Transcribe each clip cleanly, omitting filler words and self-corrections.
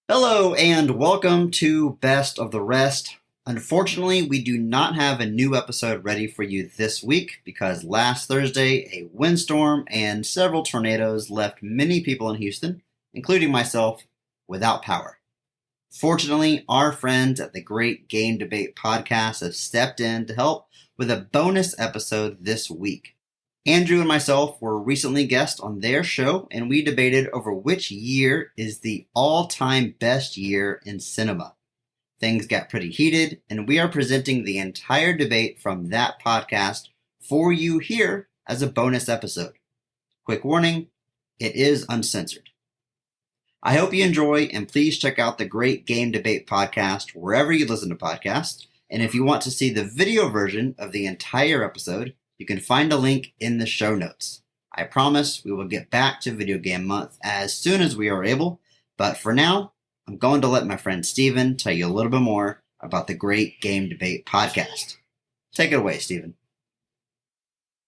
Hello and welcome to Best of the Rest. Unfortunately, we do not have a new episode ready for you this week because last Thursday, a windstorm and several tornadoes left many people in Houston, including myself, without power. Fortunately, our friends at the Great Game Debate podcast have stepped in to help with a bonus episode this week. Andrew and myself were recently guests on their show, and we debated over which year is the all-time best year in cinema. Things got pretty heated, and we are presenting the entire debate from that podcast for you here as a bonus episode. Quick warning, it is uncensored. I hope you enjoy, and please check out the Great Game Debate podcast wherever you listen to podcasts. And if you want to see the video version of the entire episode, you can find a link in the show notes. I promise we will get back to Video Game Month as soon as we are able, but for now, I'm going to let my friend Steven tell you a little bit more about the Great Game Debate podcast. Take it away, Steven.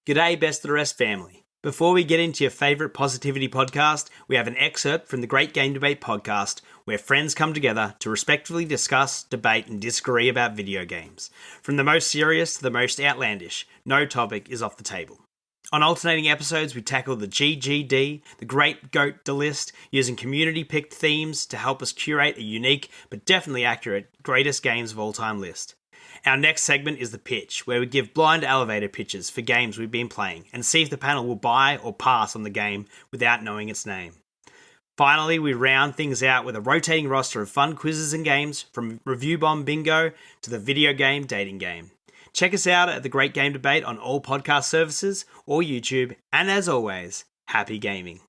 G'day, Best of the Rest family. Before we get into your favourite positivity podcast, we have an excerpt from the Great Game Debate podcast where friends come together to respectfully discuss, debate and disagree about video games. From the most serious to the most outlandish, no topic is off the table. On alternating episodes, we tackle the GGD, the Great Goat List, using community-picked themes to help us curate a unique but definitely accurate greatest games of all time list. Our next segment is the pitch, where we give blind elevator pitches for games we've been playing and see if the panel will buy or pass on the game without knowing its name. Finally, we round things out with a rotating roster of fun quizzes and games, from Review Bomb Bingo to the video game dating game. Check us out at the Great Game Debate on all podcast services or YouTube, and as always, happy gaming.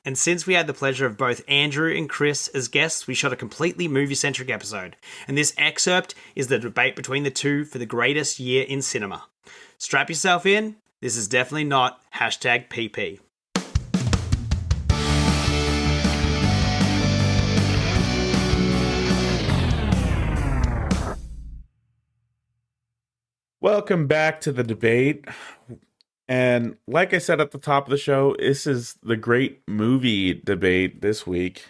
And since we had the pleasure of both Andrew and Chris as guests, we shot a completely movie-centric episode, and this excerpt is the debate between the two for the greatest year in cinema. Strap yourself in, this is definitely not #PP. Welcome back to the debate. And like I said at the top of the show, this is the great movie debate this week.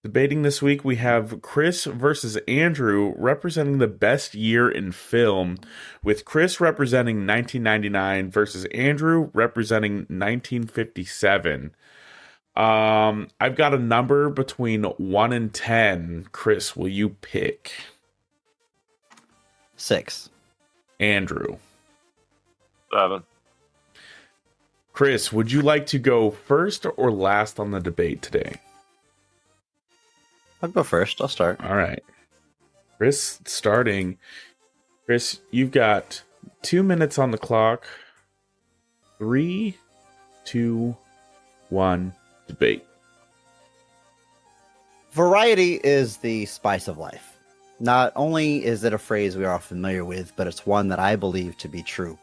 Debating this week, we have Chris versus Andrew representing the best year in film, with Chris representing 1999 versus Andrew representing 1957. I've got a number between 1 and 10. Chris, will you pick? 6. Andrew. 7. Chris, would you like to go first or last on the debate today? I'll go first. I'll start. All right. Chris, starting. Chris, you've got 2 minutes on the clock. 3, 2, 1, debate. Variety is the spice of life. Not only is it a phrase we are all familiar with, but it's one that I believe to be true.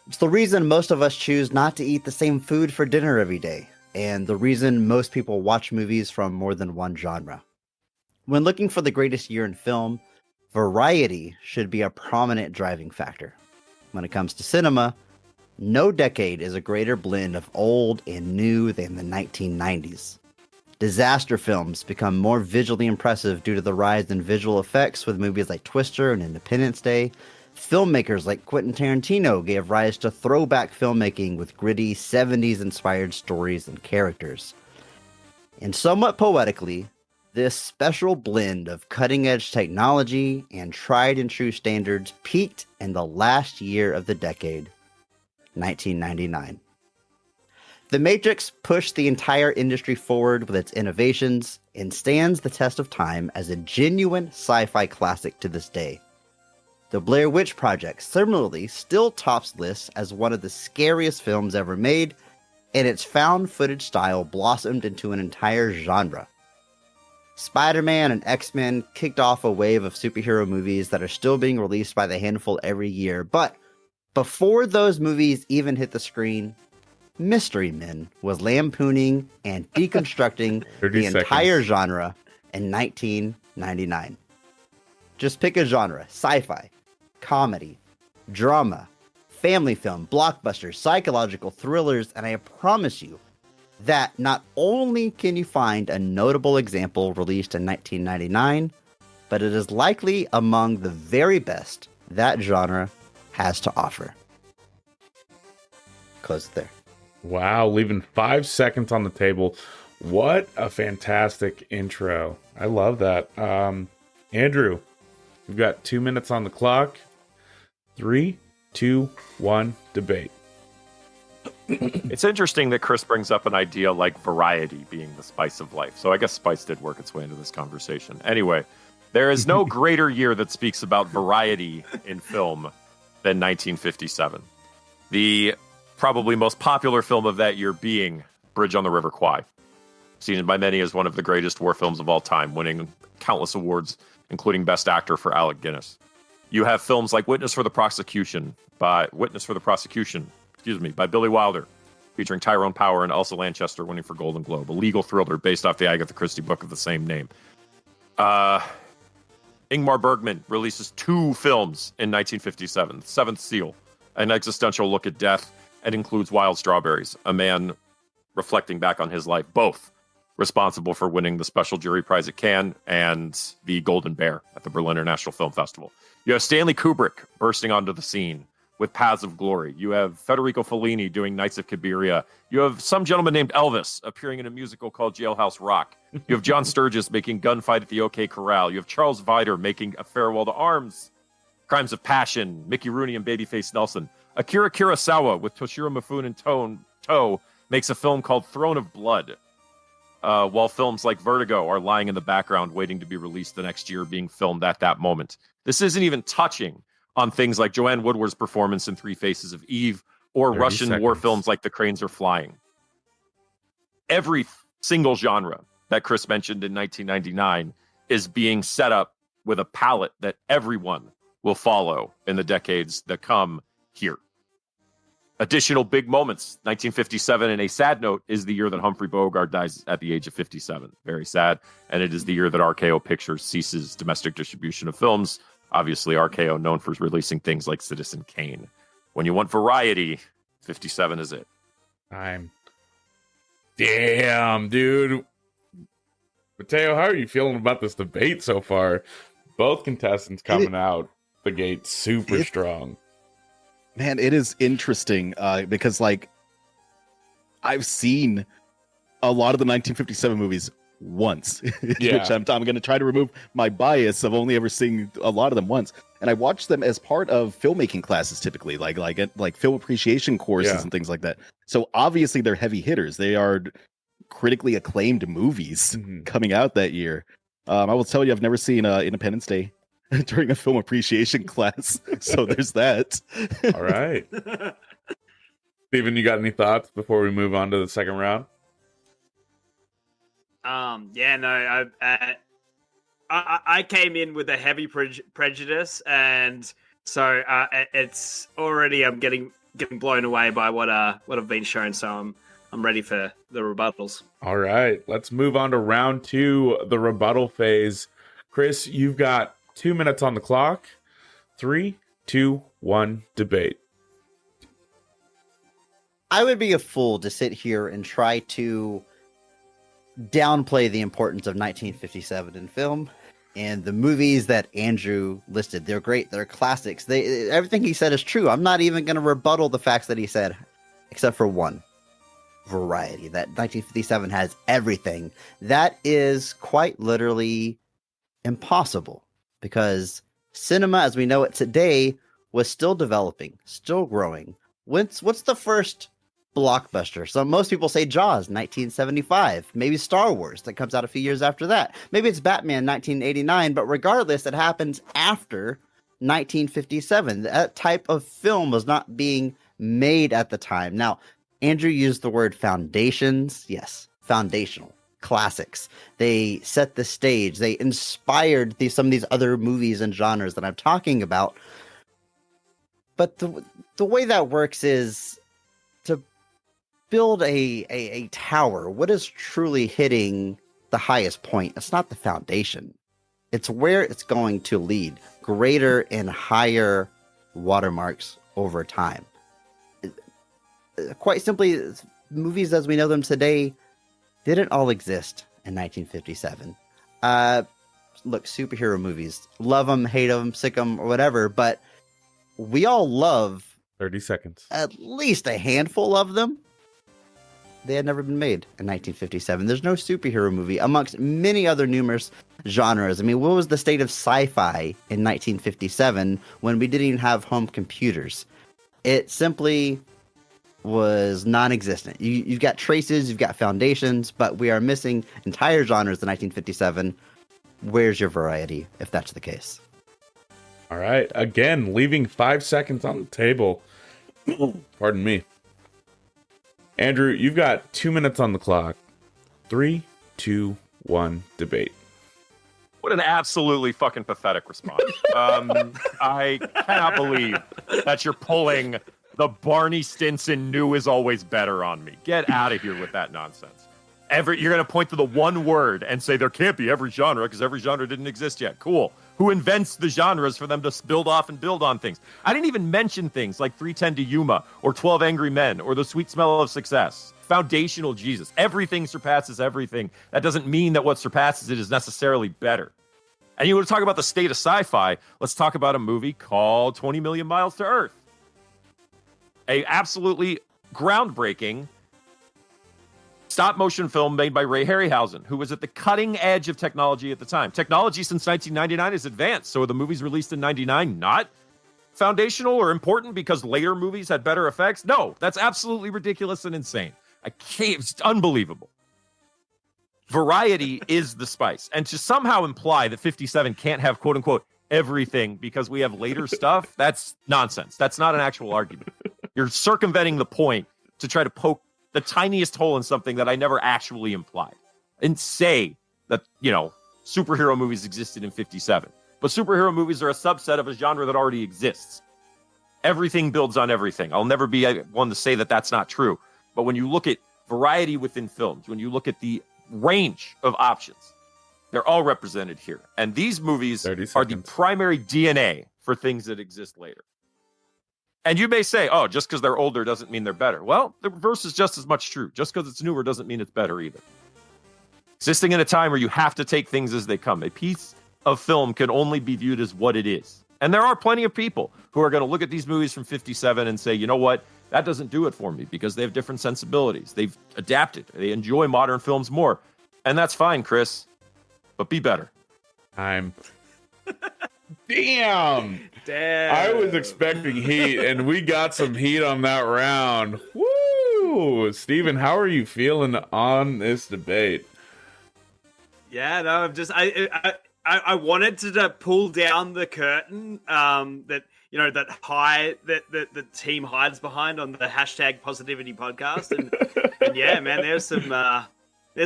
It's the reason most of us choose not to eat the same food for dinner every day, and the reason most people watch movies from more than one genre. When looking for the greatest year in film, variety should be a prominent driving factor. When it comes to cinema, no decade is a greater blend of old and new than the 1990s. Disaster films become more visually impressive due to the rise in visual effects with movies like Twister and Independence Day. Filmmakers like Quentin Tarantino gave rise to throwback filmmaking with gritty 70s-inspired stories and characters. And somewhat poetically, this special blend of cutting-edge technology and tried-and-true standards peaked in the last year of the decade, 1999. The Matrix pushed the entire industry forward with its innovations and stands the test of time as a genuine sci-fi classic to this day. The Blair Witch Project similarly still tops lists as one of the scariest films ever made, and its found footage style blossomed into an entire genre. Spider-Man and X-Men kicked off a wave of superhero movies that are still being released by the handful every year, but before those movies even hit the screen, Mystery Men was lampooning and deconstructing the entire genre in 1999. Just pick a genre: sci-fi, comedy, drama, family film, blockbusters, psychological thrillers, and I promise you, that not only can you find a notable example released in 1999, but it is likely among the very best that genre has to offer. Close it there. Wow, leaving 5 seconds on the table. What a fantastic intro. I love that. Andrew, we've got 2 minutes on the clock. 3, 2, 1, debate. It's interesting that Chris brings up an idea like variety being the spice of life. So I guess spice did work its way into this conversation. Anyway, there is no greater year that speaks about variety in film than 1957. The probably most popular film of that year being Bridge on the River Kwai, seen by many as one of the greatest war films of all time, winning countless awards, including Best Actor for Alec Guinness. You have films like Witness for the Prosecution by Billy Wilder, featuring Tyrone Power and Elsa Lanchester winning for Golden Globe, a legal thriller based off the Agatha Christie book of the same name. Ingmar Bergman releases 2 films in 1957, The Seventh Seal, an existential look at death, and includes Wild Strawberries, a man reflecting back on his life, both responsible for winning the Special Jury Prize at Cannes and the Golden Bear at the Berlin International Film Festival. You have Stanley Kubrick bursting onto the scene with Paths of Glory. You have Federico Fellini doing Knights of Cabiria. You have some gentleman named Elvis appearing in a musical called Jailhouse Rock. You have John Sturges making Gunfight at the OK Corral. You have Charles Vider making A Farewell to Arms, Crimes of Passion, Mickey Rooney and Babyface Nelson. Akira Kurosawa with Toshiro Mifune in tow makes a film called Throne of Blood. While films like Vertigo are lying in the background waiting to be released the next year, being filmed at that moment. This isn't even touching on things like Joanne Woodward's performance in Three Faces of Eve or Russian war films like The Cranes Are Flying. Every single genre that Chris mentioned in 1999 is being set up with a palette that everyone will follow in the decades that come here. Additional big moments. 1957, and a sad note, is the year that Humphrey Bogart dies at the age of 57. Very sad. And it is the year that RKO Pictures ceases domestic distribution of films. Obviously, RKO known for releasing things like Citizen Kane. When you want variety, 57 is it. Damn, dude. Mateo, how are you feeling about this debate so far? Both contestants coming out the gate super strong. Man, it is interesting because, like, I've seen a lot of the 1957 movies once, which I'm going to try to remove my bias of only ever seeing a lot of them once. And I watched them as part of filmmaking classes, typically, like film appreciation courses and things like that. So obviously they're heavy hitters. They are critically acclaimed movies coming out that year. I will tell you, I've never seen Independence Day during a film appreciation class, so there's that. All right. Steven, you got any thoughts before we move on to the second round? I came in with a heavy prejudice, and so it's already I'm getting blown away by what I've been shown. So I'm ready for the rebuttals. All right, let's move on to round 2, the rebuttal phase. Chris, you've got 2 minutes on the clock. 3, 2, 1, debate. I would be a fool to sit here and try to downplay the importance of 1957 in film and the movies that Andrew listed. They're great. They're classics. Everything he said is true. I'm not even going to rebuttal the facts that he said, except for one: variety. That 1957 has everything. That is quite literally impossible, because cinema as we know it today was still developing, still growing. What's the first blockbuster? So most people say Jaws, 1975. Maybe Star Wars, that comes out a few years after that. Maybe it's Batman, 1989. But regardless, it happens after 1957. That type of film was not being made at the time. Now, Andrew used the word foundations. Yes, foundational. Classics. They set the stage. They inspired some of these other movies and genres that I'm talking about. But the way that works is to build a tower. What is truly hitting the highest point? It's not the foundation. It's where it's going to lead. Greater and higher watermarks over time. Quite simply, movies as we know them today didn't all exist in 1957. Look, superhero movies, love them, hate them, sick them, or whatever, but we all love 30 seconds. at least a handful of them. They had never been made in 1957. There's no superhero movie amongst many other numerous genres. I mean, what was the state of sci-fi in 1957 when we didn't even have home computers? It simply was non-existent. You've got traces, you've got foundations, but we are missing entire genres in 1957. Where's your variety, if that's the case? All right. Again, leaving 5 seconds on the table. Pardon me. Andrew, you've got 2 minutes on the clock. 3, 2, 1, debate. What an absolutely fucking pathetic response. I cannot believe that you're pulling the Barney Stinson "new is always better" on me. Get out of here with that nonsense. You're going to point to the one word and say there can't be every genre because every genre didn't exist yet. Cool. Who invents the genres for them to build off and build on things? I didn't even mention things like 3:10 to Yuma or 12 Angry Men or The Sweet Smell of Success. Foundational Jesus. Everything surpasses everything. That doesn't mean that what surpasses it is necessarily better. And you want to talk about the state of sci-fi? Let's talk about a movie called 20 Million Miles to Earth. A absolutely groundbreaking stop-motion film made by Ray Harryhausen, who was at the cutting edge of technology at the time. Technology since 1999 is advanced, so are the movies released in 99 not foundational or important because later movies had better effects? No, that's absolutely ridiculous and insane. It's unbelievable. Variety is the spice. And to somehow imply that 57 can't have, quote-unquote, everything because we have later stuff, that's nonsense. That's not an actual argument. You're circumventing the point to try to poke the tiniest hole in something that I never actually implied. And say that, superhero movies existed in 57. But superhero movies are a subset of a genre that already exists. Everything builds on everything. I'll never be one to say that that's not true. But when you look at variety within films, when you look at the range of options, they're all represented here. And these movies are the primary DNA for things that exist later. And you may say, oh, just because they're older doesn't mean they're better. Well, the reverse is just as much true. Just because it's newer doesn't mean it's better either. Existing in a time where you have to take things as they come. A piece of film can only be viewed as what it is. And there are plenty of people who are going to look at these movies from 57 and say, you know what? That doesn't do it for me because they have different sensibilities. They've adapted. They enjoy modern films more. And that's fine, Chris. But be better. Damn. I was expecting heat, and we got some heat on that round. Woo! Steven, how are you feeling on this debate? Yeah, no, I wanted to pull down the curtain that the team hides behind on the hashtag Positivity Podcast, and yeah, man, there's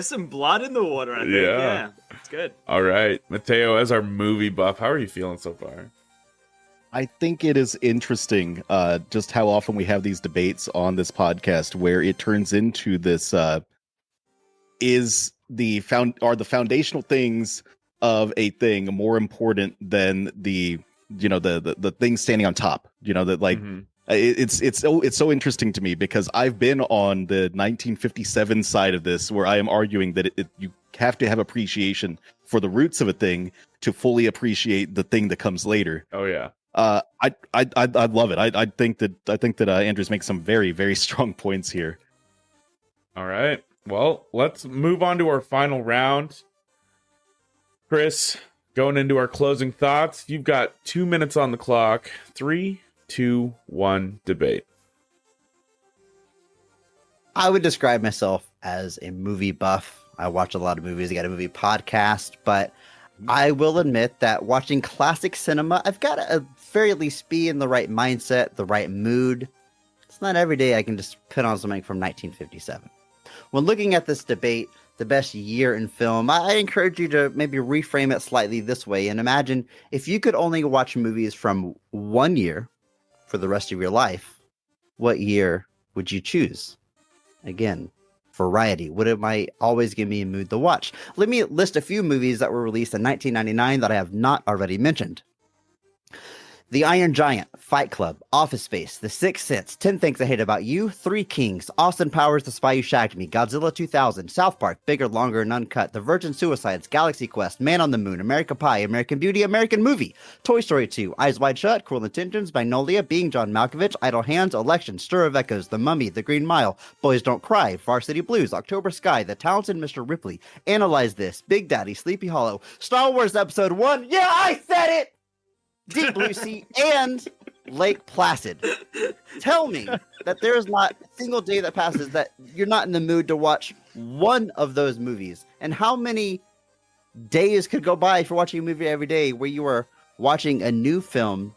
some blood in the water. I think. Yeah, it's good. All right, Mateo, as our movie buff, how are you feeling so far? I think it is interesting just how often we have these debates on this podcast where it turns into this are the foundational things of a thing more important than the thing standing on top, it's so interesting to me because I've been on the 1957 side of this where I am arguing that you have to have appreciation for the roots of a thing to fully appreciate the thing that comes later. Oh yeah. I love it. I think that Andrew's makes some very, very strong points here. All right. Well, let's move on to our final round. Chris, going into our closing thoughts, you've got 2 minutes on the clock. 3, 2, 1, debate. I would describe myself as a movie buff. I watch a lot of movies. I got a movie podcast, but I will admit that watching classic cinema, I've got to at very least be in the right mindset, the right mood. It's not every day I can just put on something from 1957. When looking at this debate, the best year in film, I encourage you to maybe reframe it slightly this way and imagine if you could only watch movies from one year for the rest of your life, what year would you choose? Again, variety. What it might always give me a mood to watch. Let me list a few movies that were released in 1999 that I have not already mentioned. The Iron Giant, Fight Club, Office Space, The Sixth Sense, 10 Things I Hate About You, Three Kings, Austin Powers, The Spy Who Shagged Me, Godzilla 2000, South Park, Bigger, Longer, and Uncut, The Virgin Suicides, Galaxy Quest, Man on the Moon, American Pie, American Beauty, American Movie, Toy Story 2, Eyes Wide Shut, Cruel Intentions, Magnolia, Being John Malkovich, Idle Hands, Election, Stir of Echoes, The Mummy, The Green Mile, Boys Don't Cry, Varsity Blues, October Sky, The Talented Mr. Ripley, Analyze This, Big Daddy, Sleepy Hollow, Star Wars Episode 1, yeah, I said it! Deep Blue Sea, and Lake Placid. Tell me that there is not a single day that passes that you're not in the mood to watch one of those movies. And how many days could go by if you're watching a movie every day where you are watching a new film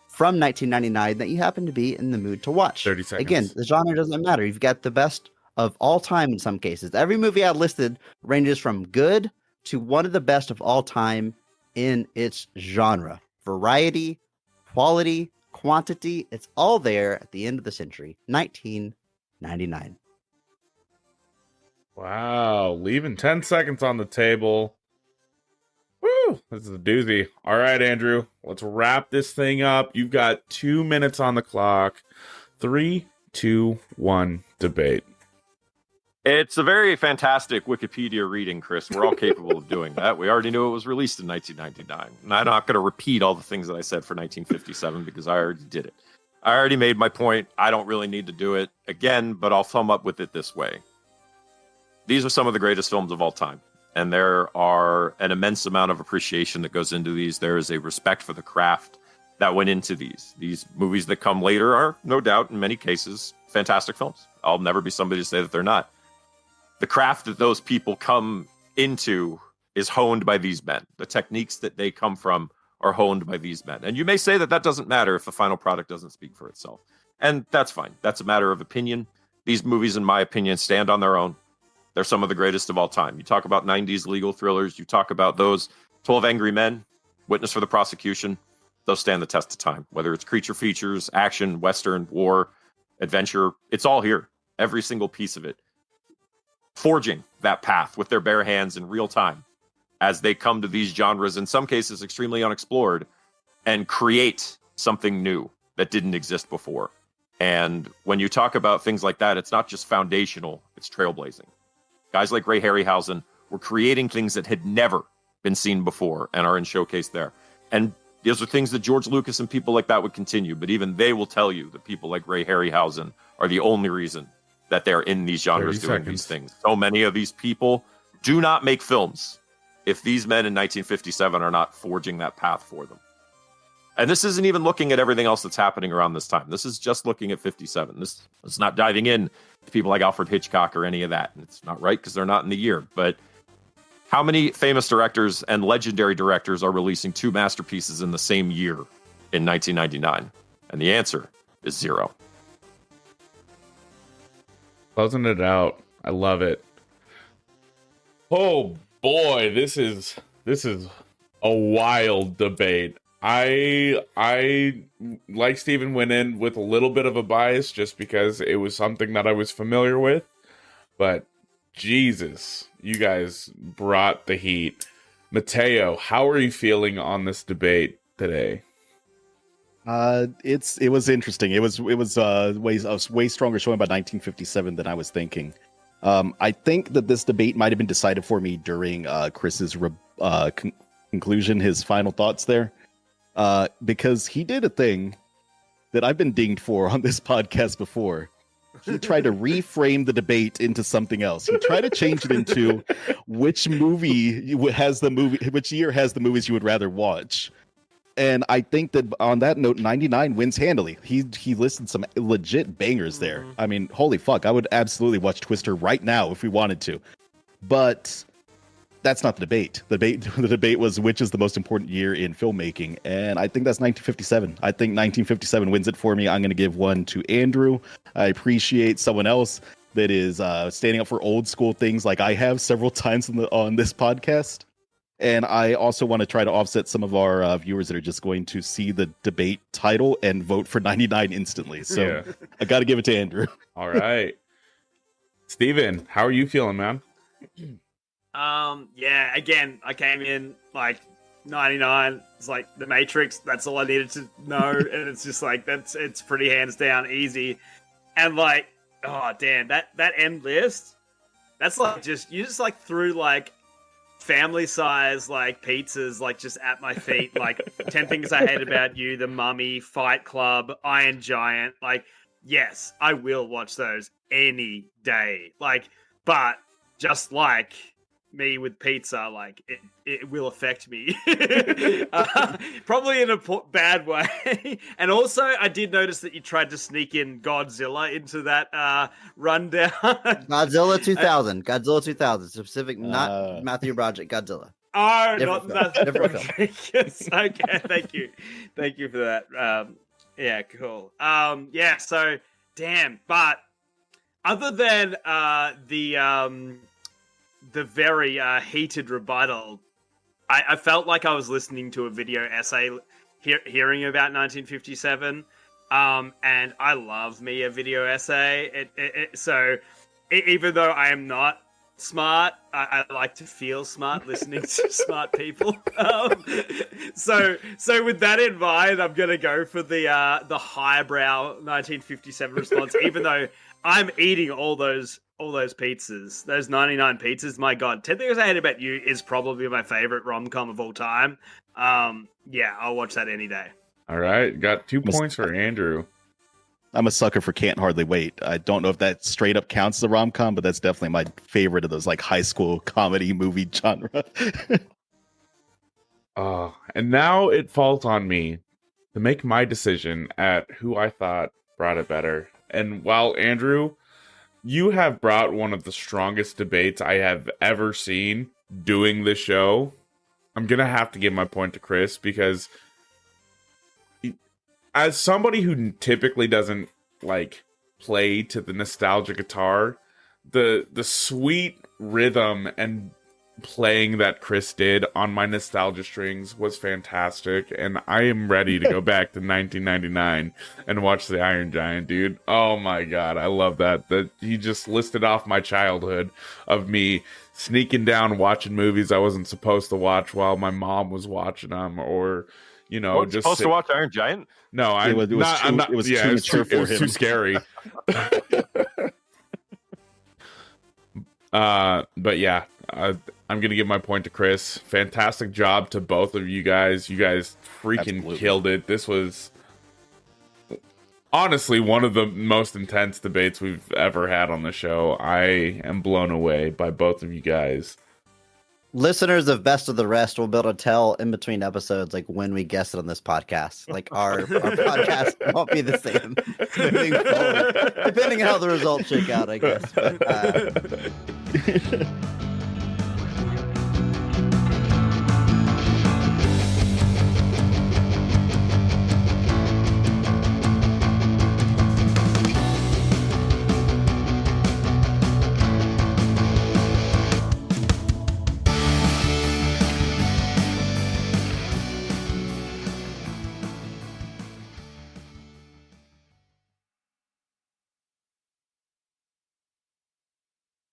from 1999 that you happen to be in the mood to watch? 30 seconds. Again, the genre doesn't matter. You've got the best of all time in some cases. Every movie I listed ranges from good to one of the best of all time in its genre. Variety, quality, quantity, it's all there at the end of the century. 1999. Wow, leaving 10 seconds on the table. Woo, this is a doozy. All right, Andrew, let's wrap this thing up. You've got 2 minutes on the clock. 3, 2, 1, debate. It's a very fantastic Wikipedia reading, Chris. We're all capable of doing that. We already knew it was released in 1999. And I'm not going to repeat all the things that I said for 1957 because I already did it. I already made my point. I don't really need to do it again, but I'll sum up with it this way. These are some of the greatest films of all time. And there are an immense amount of appreciation that goes into these. There is a respect for the craft that went into these. These movies that come later are, no doubt, in many cases, fantastic films. I'll never be somebody to say that they're not. The craft that those people come into is honed by these men. The techniques that they come from are honed by these men. And you may say that that doesn't matter if the final product doesn't speak for itself. And that's fine. That's a matter of opinion. These movies, in my opinion, stand on their own. They're some of the greatest of all time. You talk about 90s legal thrillers. You talk about those 12 Angry Men, Witness for the Prosecution. They'll stand the test of time. Whether it's creature features, action, Western, war, adventure, it's all here. Every single piece of it. Forging that path with their bare hands in real time as they come to these genres, in some cases extremely unexplored, and create something new that didn't exist before. And when you talk about things like that, it's not just foundational, it's trailblazing. Guys like Ray Harryhausen were creating things that had never been seen before and are in showcase there. And those are things that George Lucas and people like that would continue, but even they will tell you that people like Ray Harryhausen are the only reason that they're in these genres doing these things. So many of these people do not make films if these men in 1957 are not forging that path for them. And this isn't even looking at everything else that's happening around this time. This is just looking at 57. This is not diving in to people like Alfred Hitchcock or any of that. And it's not right because they're not in the year. But how many famous directors and legendary directors are releasing two masterpieces in the same year in 1999? And the answer is zero. Closing it out. I love it. Oh boy, this is a wild debate. I like Steven went in with a little bit of a bias just because it was something that I was familiar with. But Jesus, you guys brought the heat. Mateo, how are you feeling on this debate today? It was interesting. It was a way stronger showing about 1957 than I was thinking. I think that this debate might have been decided for me during Chris's conclusion, his final thoughts there, because he did a thing that I've been dinged for on this podcast before. He tried to reframe the debate into something else. He tried to change it into which year has the movies you would rather watch. And I think that on that note, 99 wins handily. He listed some legit bangers there. I mean, holy fuck, I would absolutely watch Twister right now if we wanted to. But that's not the debate. The debate was which is the most important year in filmmaking, and I think that's 1957. I think 1957 wins it for me. I'm going to give one to Andrew. I appreciate someone else that is standing up for old school things like I have several times on this podcast. And I also want to try to offset some of our viewers that are just going to see the debate title and vote for 99 instantly. So yeah. I got to give it to Andrew. All right. Steven, how are you feeling, man? Yeah, again, I came in like 99. It's like The Matrix. That's all I needed to know. And it's just like, it's pretty hands down easy. And like, oh damn, that end list, that's like you just like threw like family size like pizzas like just at my feet, like 10 Things I Hate About You, The Mummy, Fight Club, Iron Giant. Like, yes, I will watch those any day. Like, but just like me with pizza, like it will affect me, probably in a bad way. And also, I did notice that you tried to sneak in Godzilla into that rundown. Godzilla 2000, Godzilla 2000, specific, not Matthew Broderick, Godzilla. Oh, Different not film. that Different film. Rodriguez. Okay, thank you for that. Yeah, cool. Yeah, so damn, but other than the very heated rebuttal, I felt like I was listening to a video essay hearing about 1957, and I love me a video essay. So even though I am not smart, I like to feel smart listening to smart people. So with that in mind, I'm gonna go for the highbrow 1957 response, even though I'm eating all those pizzas, those 99 pizzas. My God, 10 Things I Hate About You is probably my favorite rom-com of all time. Yeah, I'll watch that any day. All right, got 2 points for Andrew. I'm a sucker for Can't Hardly Wait. I don't know if that straight up counts as a rom-com, but that's definitely my favorite of those like high school comedy movie genre. And now it falls on me to make my decision at who I thought brought it better. And while Andrew, you have brought one of the strongest debates I have ever seen doing this show, I'm going to have to give my point to Chris, because as somebody who typically doesn't like play to the nostalgia guitar, the sweet rhythm and playing that Chris did on my nostalgia strings was fantastic, and I am ready to go back to 1999 and watch the Iron Giant, dude. Oh my God, I love that he just listed off my childhood of me sneaking down watching movies I wasn't supposed to watch while my mom was watching them, or just supposed to watch Iron Giant. No, I'm not. It was yeah, too it's too, mature it was for too him. scary. But yeah, I'm gonna give my point to Chris. Fantastic job to both of you guys. You guys freaking Absolutely. killed it. This was honestly one of the most intense debates we've ever had on the show. I am blown away by both of you guys. Listeners of Best of the Rest will be able to tell in between episodes like when we guest it on this podcast. Like our podcast won't be the same moving forward, depending on how the results shake out, I guess. But,